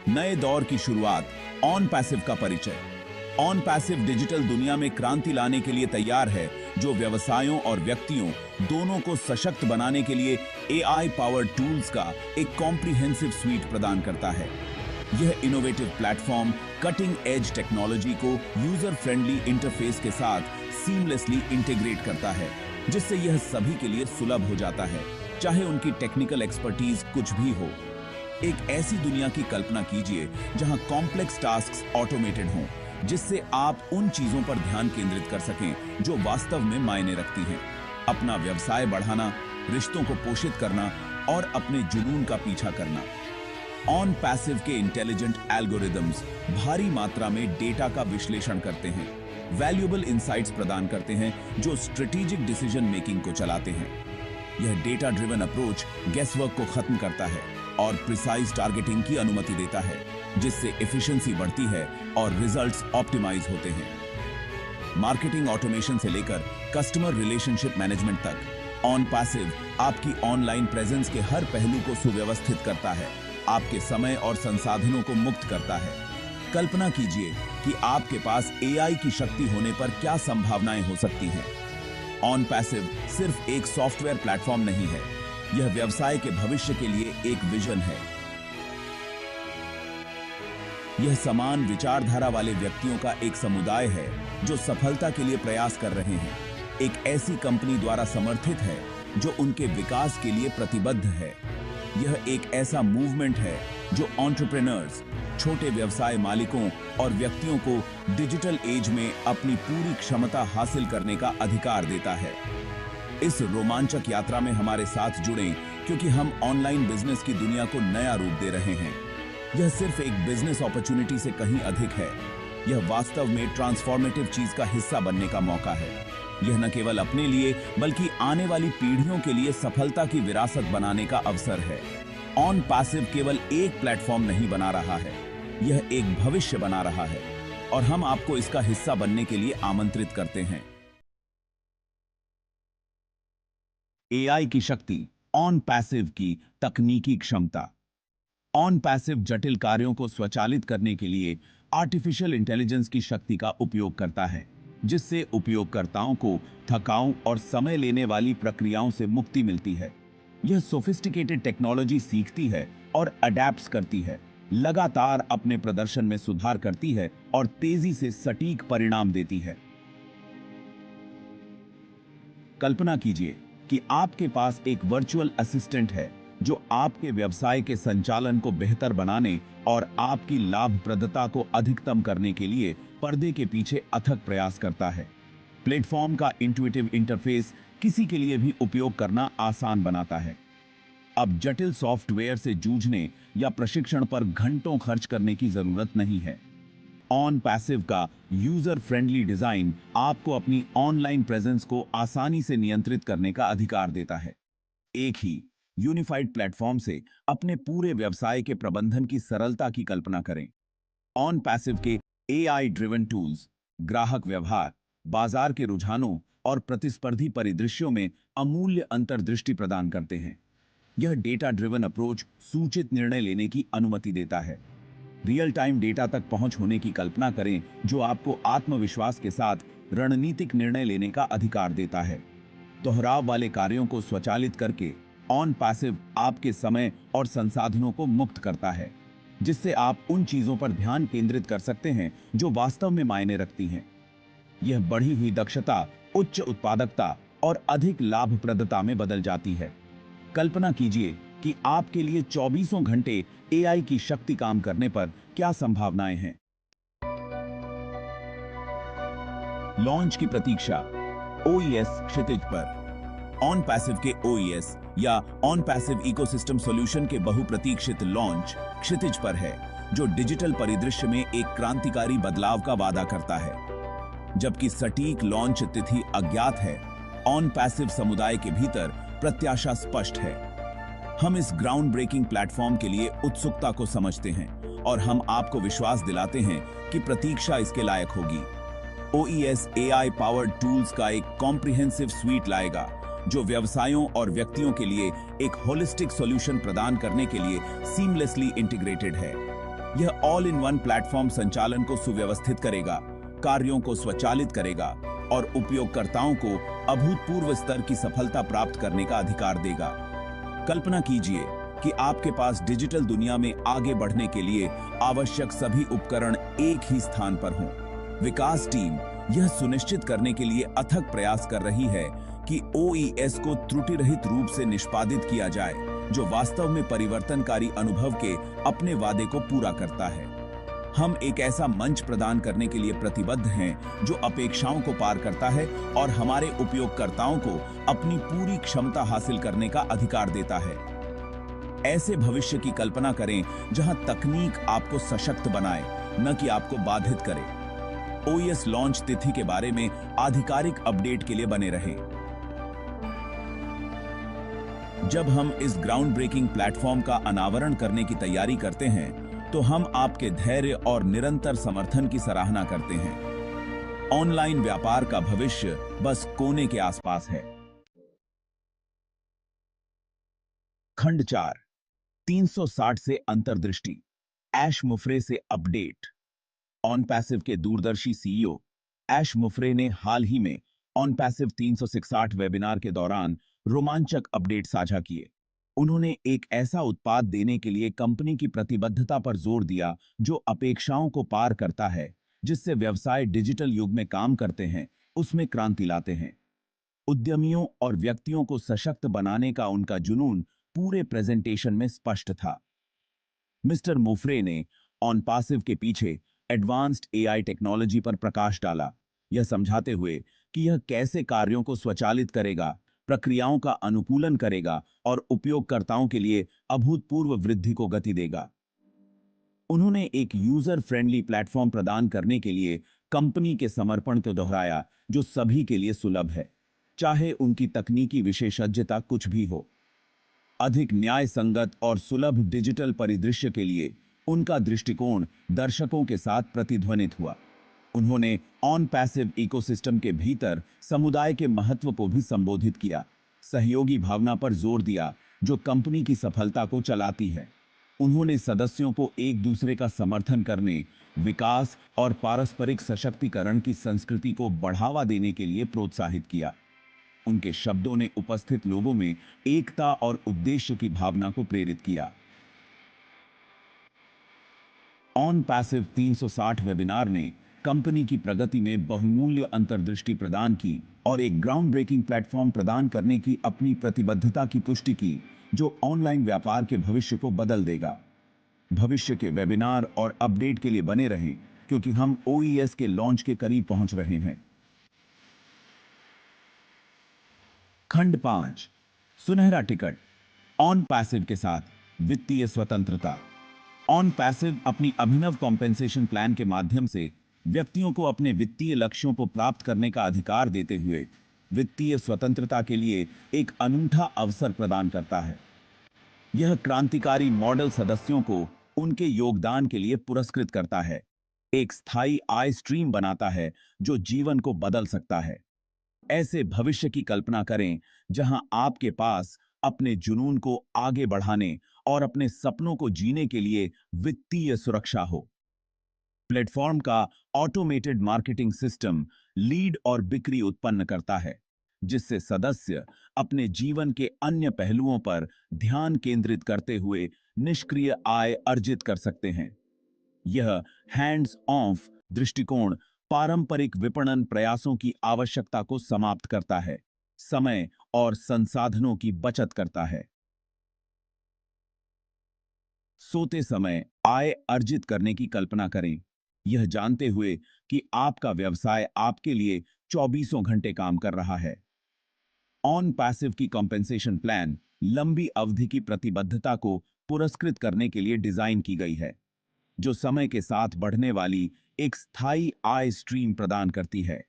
नए दौर की शुरुआत, ऑन पैसिव का परिचय। ऑन पैसिव डिजिटल दुनिया में क्रांति लाने के लिए तैयार है, जो व्यवसायों और व्यक्तियों दोनों को सशक्त बनाने के लिए एआई पावर्ड टूल्स का एक कॉम्प्रिहेंसिव स्वीट प्रदान करता है। यह innovative platform cutting edge technology को यूजर फ्रेंडली इंटरफेस के साथ सीमलेसली इंटीग्रेट करता है, जिससे यह सभी के लिए सुलभ हो जाता है, चाहे उनकी टेक्निकल एक्सपर्टीज कुछ भी हो। एक ऐसी दुनिया की कल्पना कीजिए जहां कॉम्प्लेक्स टास्क्स ऑटोमेटेड हों, जिससे आप उन चीजों पर ध्यान केंद्रित कर सकें जो वास्तव में मायने रखती हैं। अपना व्यवसाय बढ़ाना, रिश्तों को पोषित करना और अपने जुनून का पीछा करना। ऑन पैसिव के इंटेलिजेंट एल्गोरिदम्स भारी मात्रा में डेटा का विश्लेषण करते हैं, वैल्यूएबल इंसाइट्स प्रदान करते हैं जो स्ट्रेटेजिक डिसीजन मेकिंग को चलाते हैं। यह डेटा ड्रिवन अप्रोच गेसवर्क को खत्म करता है और प्रिसाइज टारगेटिंग की अनुमति देता है, जिससे एफिशिएंसी बढ़ती है और रिजल्ट्स ऑप्टिमाइज होते हैं। मार्केटिंग ऑटोमेशन से लेकर कस्टमर रिलेशनशिप मैनेजमेंट तक, ऑन पैसिव आपकी ऑनलाइन प्रेजेंस के हर पहलू को सुव्यवस्थित करता है, आपके समय और संसाधनों को मुक्त करता है। कल्पना कीजिए कि आपके पास एआई की शक्ति होने पर क्या संभावनाएं हो सकती हैं। ऑन पैसिव सिर्फ एक सॉफ्टवेयर प्लेटफॉर्म नहीं है, यह व्यवसाय के भविष्य के लिए एक विजन है। यह समान विचारधारा वाले व्यक्तियों का एक समुदाय है जो सफलता के लिए प्रयास कर रहे हैं। एक ऐसी कंपनी द्वारा समर्थित है जो उनके विकास के लिए प्रतिबद्ध है। यह एक ऐसा मूवमेंट है जो एंटरप्रेन्योर्स, छोटे व्यवसाय मालिकों और व्यक्तियों को डिजिटल एज में अपनी पूरी क्षमता हासिल करने का अधिकार देता है। इस रोमांचक यात्रा में हमारे साथ जुड़ें, क्योंकि हम ऑनलाइन बिजनेस की दुनिया को नया रूप दे रहे हैं। यह सिर्फ एक बिजनेस अपॉर्चुनिटी से कहीं अधिक है, यह वास्तव में ट्रांसफॉर्मेटिव चीज का हिस्सा बनने का मौका है। यह न केवल अपने लिए बल्कि आने वाली पीढ़ियों के लिए सफलता की विरासत बनाने का अवसर है। ऑन पैसिव केवल एक प्लेटफॉर्म नहीं बना रहा है, यह एक भविष्य बना रहा है और हम आपको इसका हिस्सा बनने के लिए आमंत्रित करते हैं। एआई की शक्ति, ऑन पैसिव की तकनीकी क्षमता। ऑन पैसिव जटिल कार्यों को स्वचालित करने के लिए आर्टिफिशियल इंटेलिजेंस की शक्ति का उपयोग करता है, जिससे उपयोगकर्ताओं को थकाऊ और समय लेने वाली प्रक्रियाओं से मुक्ति मिलती है। यह सोफिस्टिकेटेड टेक्नोलॉजी सीखती है और अडैप्ट करती है, लगातार अपने प्रदर्शन में सुधार करती है और तेजी से सटीक परिणाम देती है। कल्पना कीजिए कि आपके पास एक वर्चुअल असिस्टेंट है जो आपके व्यवसाय के संचालन को बेहतर बनाने और आपकी लाभप्रदता को अधिकतम करने के लिए पर्दे के पीछे अथक प्रयास करता है। प्लेटफॉर्म का इंट्यूटिव इंटरफेस किसी के लिए भी उपयोग करना आसान बनाता है। अब जटिल सॉफ्टवेयर से जूझने या प्रशिक्षण पर घंटों खर्च करने की जरूरत नहीं है। ऑन पैसिव का यूजर फ्रेंडली डिजाइन आपको अपनी ऑनलाइन प्रेजेंस को आसानी से नियंत्रित करने का अधिकार देता है। एक ही यूनिफाइड प्लेटफॉर्म से अपने पूरे व्यवसाय के प्रबंधन की सरलता की कल्पना करें। ऑन पैसिव के एआई ड्रिवन टूल्स ग्राहक व्यवहार, बाजार के रुझानों और प्रतिस्पर्धी परिदृश्यों में अमूल्य अंतर्दृष्टि प्रदान करते हैं। यह डेटा ड्रिवन अप्रोच सूचित निर्णय लेने की अनुमति देता है। रियल टाइम डेटा तक पहुंच होने की कल्पना करें, जो आपको आत्मविश्वास के साथ रणनीतिक निर्णय लेने का अधिकार देता है। दोहराव वाले कार्यों को स्वचालित करके ऑन पैसिव आपके समय और संसाधनों को मुक्त करता है, जिससे आप उन चीजों पर ध्यान केंद्रित कर सकते हैं जो वास्तव में मायने रखती हैं। यह बढ़ी हुई दक्षता, उच्च उत्पादकता और अधिक लाभप्रदता में बदल जाती है। कल्पना कीजिए कि आपके लिए 24 घंटे एआई की शक्ति काम करने पर क्या संभावनाएं हैं। लॉन्च की प्रतीक्षा, ओईएस क्षितिज पर। ऑन पैसिव के ओईएस या ऑन पैसिव इकोसिस्टम सॉल्यूशन के बहुप्रतीक्षित लॉन्च क्षितिज पर है, जो डिजिटल परिदृश्य में एक क्रांतिकारी बदलाव का वादा करता है। जबकि सटीक लॉन्च तिथि अज्ञात है, ऑन पैसिव समुदाय के भीतर प्रत्याशा स्पष्ट है। हम इस ग्राउंड ब्रेकिंग प्लेटफॉर्म के लिए उत्सुकता को समझते हैं और हम आपको विश्वास दिलाते हैं कि प्रतीक्षा इसके लायक होगी। ओईएस एआई पावर्ड टूल्स का एक कॉम्प्रिहेंसिव स्वीट लाएगा, जो व्यवसायों और व्यक्तियों के लिए एक होलिस्टिक सॉल्यूशन प्रदान करने के लिए सीमलेसली इंटीग्रेटेड है। यह ऑल इन वन प्लेटफॉर्म संचालन को सुव्यवस्थित करेगा, कार्यों को स्वचालित करेगा और उपयोगकर्ताओं को अभूतपूर्व स्तर की सफलता प्राप्त करने का अधिकार देगा। कल्पना कीजिए कि आपके पास डिजिटल दुनिया में आगे बढ़ने के लिए आवश्यक सभी उपकरण एक ही स्थान पर हों। विकास टीम यह सुनिश्चित करने के लिए अथक प्रयास कर रही है कि OES को त्रुटि रहित रूप से निष्पादित किया जाए, जो वास्तव में परिवर्तनकारी अनुभव के अपने वादे को पूरा करता है। हम एक ऐसा मंच प्रदान करने के लिए प्रतिबद्ध हैं जो अपेक्षाओं को पार करता है और हमारे उपयोगकर्ताओं को अपनी पूरी क्षमता हासिल करने का अधिकार देता है। ऐसे भविष्य की कल्पना करें जहां तकनीक आपको सशक्त बनाए, न कि आपको बाधित करे। OES लॉन्च तिथि के बारे में आधिकारिक अपडेट के लिए बने रहें। जब हम इस ग्राउंड ब्रेकिंग प्लेटफॉर्म का अनावरण करने की तैयारी करते हैं, तो हम आपके धैर्य और निरंतर समर्थन की सराहना करते हैं। ऑनलाइन व्यापार का भविष्य बस कोने के आसपास है। खंड 4, 360 से अंतर्दृष्टि, ऐश मुफ्रे से अपडेट। ऑनपैसिव के दूरदर्शी CEO ऐश मुफ्रे ने हाल ही में ऑनपैसिव 360 वेबिनार के दौरान रोमांचक अपडेट साझा किए। उन्होंने एक ऐसा उत्पाद देने के लिए कंपनी की प्रतिबद्धता पर जोर दिया जो अपेक्षाओं को पार करता है, जिससे व्यवसाय डिजिटल युग में काम करते हैं, उसमें क्रांति लाते हैं। उद्यमियों और व्यक्तियों को सशक्त बनाने का उनका जुनून पूरे प्रेजेंटेशन में स्पष्ट था। मिस्टर मुफ्रे ने ऑनपैसिव के पीछे एडवांस्ड AI टेक्नोलॉजी पर प्रकाश डाला, यह समझाते हुए कि यह कैसे कार्यों को स्वचालित करेगा, प्रक्रियाओं का अनुकूलन करेगा और उपयोगकर्ताओं के लिए अभूतपूर्व वृद्धि को गति देगा। उन्होंने एक यूजर फ्रेंडली प्लेटफॉर्म प्रदान करने के लिए कंपनी के समर्पण को दोहराया, जो सभी के लिए सुलभ है, चाहे उनकी तकनीकी विशेषज्ञता कुछ भी हो। अधिक न्याय संगत और सुलभ डिजिटल परिदृश्य के लिए उनका दृष्टिकोण दर्शकों के साथ प्रतिध्वनित हुआ। उन्होंने ऑनपैसिव इकोसिस्टम के भीतर समुदाय के महत्व को भी संबोधित किया, सहयोगी भावना पर जोर दिया जो कंपनी की सफलता को चलाती है। उन्होंने सदस्यों को एक दूसरे का समर्थन करने, विकास और पारस्परिक सशक्तिकरण की संस्कृति को बढ़ावा देने के लिए प्रोत्साहित किया। उनके शब्दों ने उपस्थित लोगों में एकता और उद्देश्य की भावना को प्रेरित किया। ऑनपैसिव 360 वेबिनार ने कंपनी की प्रगति में बहुमूल्य अंतर्दृष्टि प्रदान की और एक ग्राउंड ब्रेकिंग प्लेटफॉर्म प्रदान करने की अपनी प्रतिबद्धता की पुष्टि की, जो ऑनलाइन व्यापार के भविष्य को बदल देगा। भविष्य के वेबिनार और अपडेट के लिए बने रहें, क्योंकि हम OES के लॉन्च के करीब पहुंच रहे हैं। खंड 5, सुनहरा टिकट, ऑनपैसिव के साथ वित्तीय स्वतंत्रता। ऑनपैसिव अपनी अभिनव कॉम्पेंसेशन प्लान के माध्यम से व्यक्तियों को अपने वित्तीय लक्ष्यों को प्राप्त करने का अधिकार देते हुए वित्तीय स्वतंत्रता के लिए एक अनूठा अवसर प्रदान करता है। यह क्रांतिकारी मॉडल सदस्यों को उनके योगदान के लिए पुरस्कृत करता है, एक स्थायी आय स्ट्रीम बनाता है जो जीवन को बदल सकता है। ऐसे भविष्य की कल्पना करें जहां आपके पास अपने जुनून को आगे बढ़ाने और अपने सपनों को जीने के लिए वित्तीय सुरक्षा हो। प्लेटफॉर्म का ऑटोमेटेड मार्केटिंग सिस्टम लीड और बिक्री उत्पन्न करता है, जिससे सदस्य अपने जीवन के अन्य पहलुओं पर ध्यान केंद्रित करते हुए निष्क्रिय आय अर्जित कर सकते हैं। यह हैंड्स ऑफ दृष्टिकोण पारंपरिक विपणन प्रयासों की आवश्यकता को समाप्त करता है, समय और संसाधनों की बचत करता है। सोते समय आय अर्जित करने की कल्पना करें, यह जानते हुए कि आपका व्यवसाय आपके लिए 24 घंटे काम कर रहा है। ऑनपैसिव की कॉम्पेंसेशन प्लान लंबी अवधि की प्रतिबद्धता को पुरस्कृत करने के लिए डिजाइन की गई है, जो समय के साथ बढ़ने वाली एक स्थायी आय स्ट्रीम प्रदान करती है।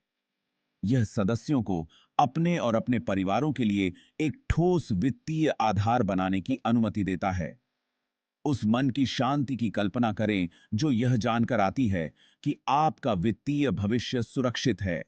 यह सदस्यों को अपने और अपने परिवारों के लिए एक ठोस वित्तीय आधार बनाने की अनुमति देता है। उस मन की शांति की कल्पना करें जो यह जानकर आती है कि आपका वित्तीय भविष्य सुरक्षित है,